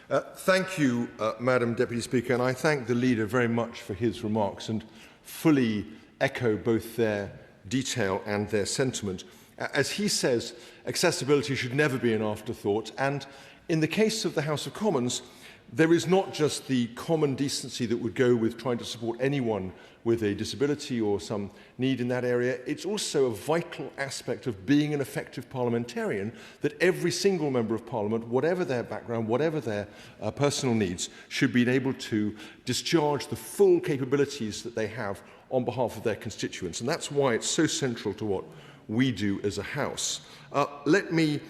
Thank you, Madam Deputy Speaker, and I thank the leader very much for his remarks and fully echo both their detail and their sentiment. As he says, accessibility should never be an afterthought, and in the case of the House of Commons, there is not just the common decency that would go with trying to support anyone with a disability or some need in that area. It's also a vital aspect of being an effective parliamentarian that every single member of Parliament, whatever their background, whatever their personal needs, should be able to discharge the full capabilities that they have on behalf of their constituents. And that's why it's so central to what we do as a House. Let me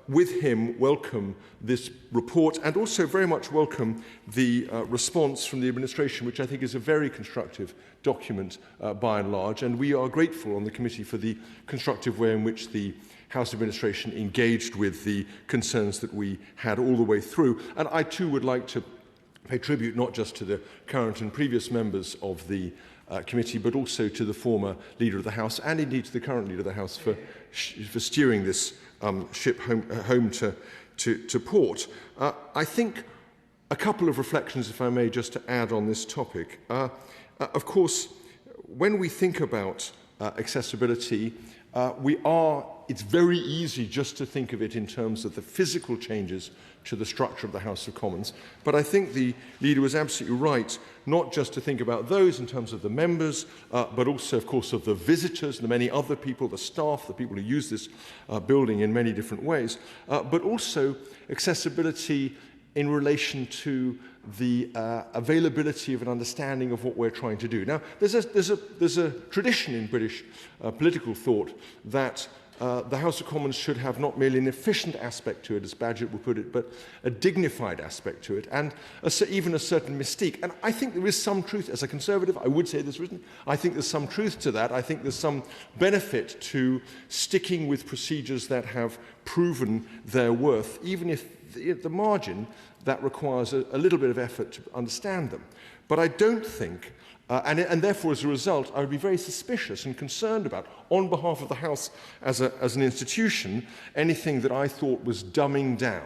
with him welcome this report and also very much welcome the response from the administration, which I think is a very constructive document by and large, and we are grateful on the committee for the constructive way in which the House administration engaged with the concerns that we had all the way through. And I too would like to pay tribute not just to the current and previous members of the committee, but also to the former leader of the House and indeed to the current leader of the House for steering this ship home to port. I think a couple of reflections, if I may, just to add on this topic. Of course, when we think about accessibility, it's very easy just to think of it in terms of the physical changes to the structure of the House of Commons. But I think the leader was absolutely right, not just to think about those in terms of the members, but also, of course, of the visitors and the many other people, the staff, the people who use this building in many different ways, but also accessibility in relation to the availability of an understanding of what we're trying to do. Now, there's a tradition in British political thought that the House of Commons should have not merely an efficient aspect to it, as Bagehot would put it, but a dignified aspect to it, and even a certain mystique. And I think there is some truth. As a Conservative, I would say this written. I think there's some truth to that. I think there's some benefit to sticking with procedures that have proven their worth, even if at the margin that requires a little bit of effort to understand them. But I don't think, and therefore as a result, I would be very suspicious and concerned about, on behalf of the House as an institution, anything that I thought was dumbing down.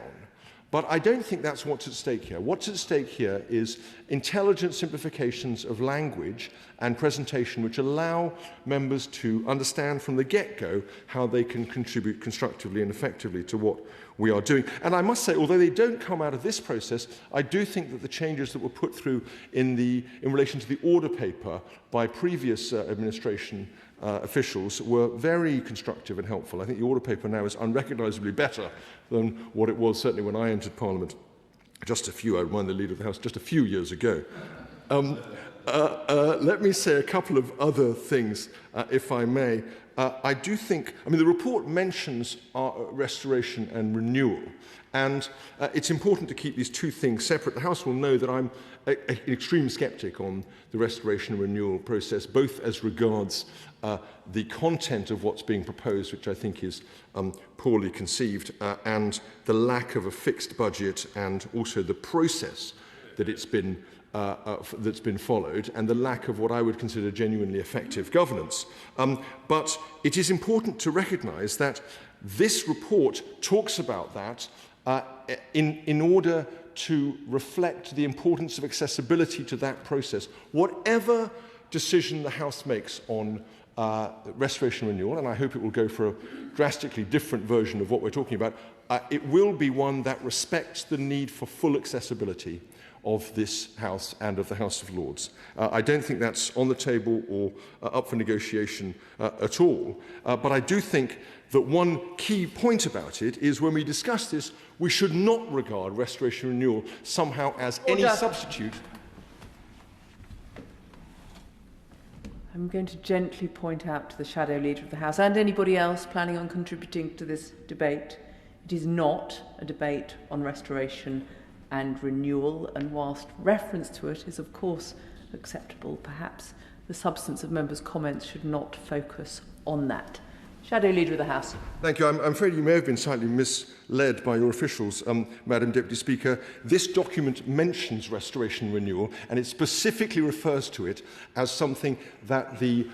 But I don't think that's what's at stake here. What's at stake here is intelligent simplifications of language and presentation which allow members to understand from the get-go how they can contribute constructively and effectively to what we are doing. And I must say, although they don't come out of this process, I do think that the changes that were put through in relation to the order paper by previous administration officials were very constructive and helpful. I think the order paper now is unrecognisably better than what it was certainly when I entered Parliament I remind the Leader of the House, just a few years ago. Let me say a couple of other things, if I may. I do think, the report mentions restoration and renewal, and it's important to keep these two things separate. The House will know that I'm an extreme sceptic on the restoration and renewal process, both as regards the content of what's being proposed, which I think is poorly conceived, and the lack of a fixed budget, and also the process that that's been followed, and the lack of what I would consider genuinely effective governance. But it is important to recognise that this report talks about that in order to reflect the importance of accessibility to that process. Whatever decision the House makes on restoration renewal, and I hope it will go for a drastically different version of what we're talking about, it will be one that respects the need for full accessibility of this House and of the House of Lords. I don't think that's on the table or up for negotiation at all. But I do think that one key point about it is when we discuss this, we should not regard restoration renewal somehow as any substitute. I'm going to gently point out to the Shadow Leader of the House and anybody else planning on contributing to this debate, it is not a debate on restoration and renewal, and whilst reference to it is of course acceptable, perhaps the substance of members' comments should not focus on that. Shadow Leader of the House. Thank you. I'm afraid you may have been slightly misled by your officials, Madam Deputy Speaker. This document mentions restoration renewal, and it specifically refers to it as something that the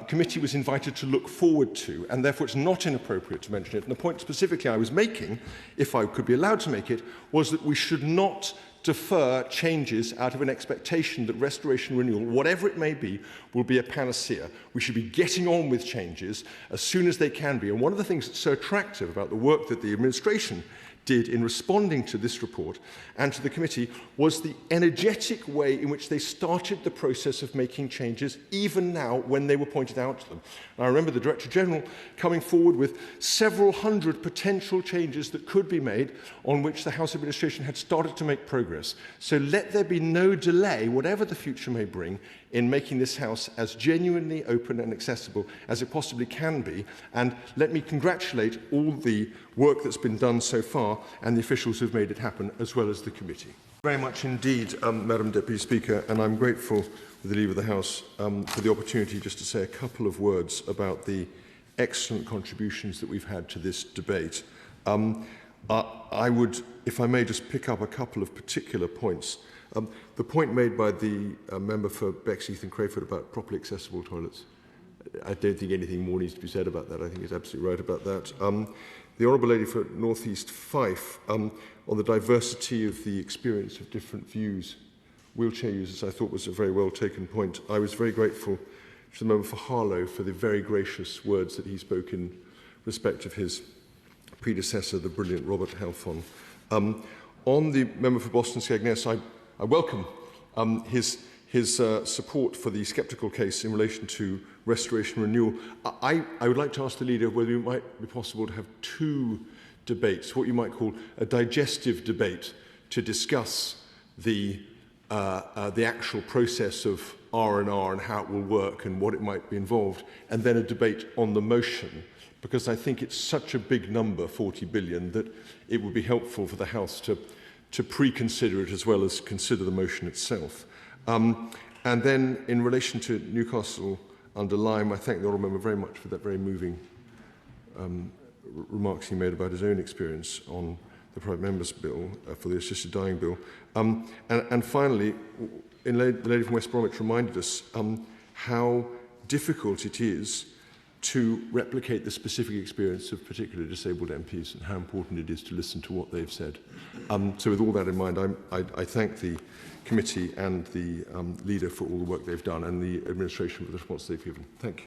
committee was invited to look forward to, and therefore it's not inappropriate to mention it. And the point specifically I was making, if I could be allowed to make it, was that we should not defer changes out of an expectation that restoration renewal, whatever it may be, will be a panacea. We should be getting on with changes as soon as they can be. And one of the things that's so attractive about the work that the administration did in responding to this report and to the committee was the energetic way in which they started the process of making changes, even now when they were pointed out to them. And I remember the Director General coming forward with several hundred potential changes that could be made on which the House administration had started to make progress. So let there be no delay, whatever the future may bring, in making this House as genuinely open and accessible as it possibly can be. And let me congratulate all the work that's been done so far and the officials who've made it happen, as well as the committee. Very much indeed, Madam Deputy Speaker, and I'm grateful, with the leave of the House, for the opportunity just to say a couple of words about the excellent contributions that we've had to this debate. I would, if I may, just pick up a couple of particular points. The point made by the member for Bexheath and Crayford about properly accessible toilets, I don't think anything more needs to be said about that. I think he's absolutely right about that. The Honourable Lady for North East Fife, on the diversity of the experience of different views, wheelchair users, I thought was a very well taken point. I was very grateful to the member for Harlow for the very gracious words that he spoke in respect of his predecessor, the brilliant Robert Halfon. On the member for Boston Skegness, I welcome his support for the sceptical case in relation to restoration renewal. I would like to ask the leader whether it might be possible to have two debates, what you might call a digestive debate, to discuss the actual process of R&R and how it will work and what it might be involved, and then a debate on the motion, because I think it's such a big number, 40 billion, that it would be helpful for the House to pre-consider it as well as consider the motion itself. And then in relation to Newcastle under Lyme, I thank the Honourable Member very much for that very moving remarks he made about his own experience on the Private Member's Bill, for the Assisted Dying Bill. And finally, the lady from West Bromwich reminded us how difficult it is to replicate the specific experience of particularly disabled MPs and how important it is to listen to what they've said. So with all that in mind, I thank the committee and the leader for all the work they've done and the administration for the response they've given. Thank you.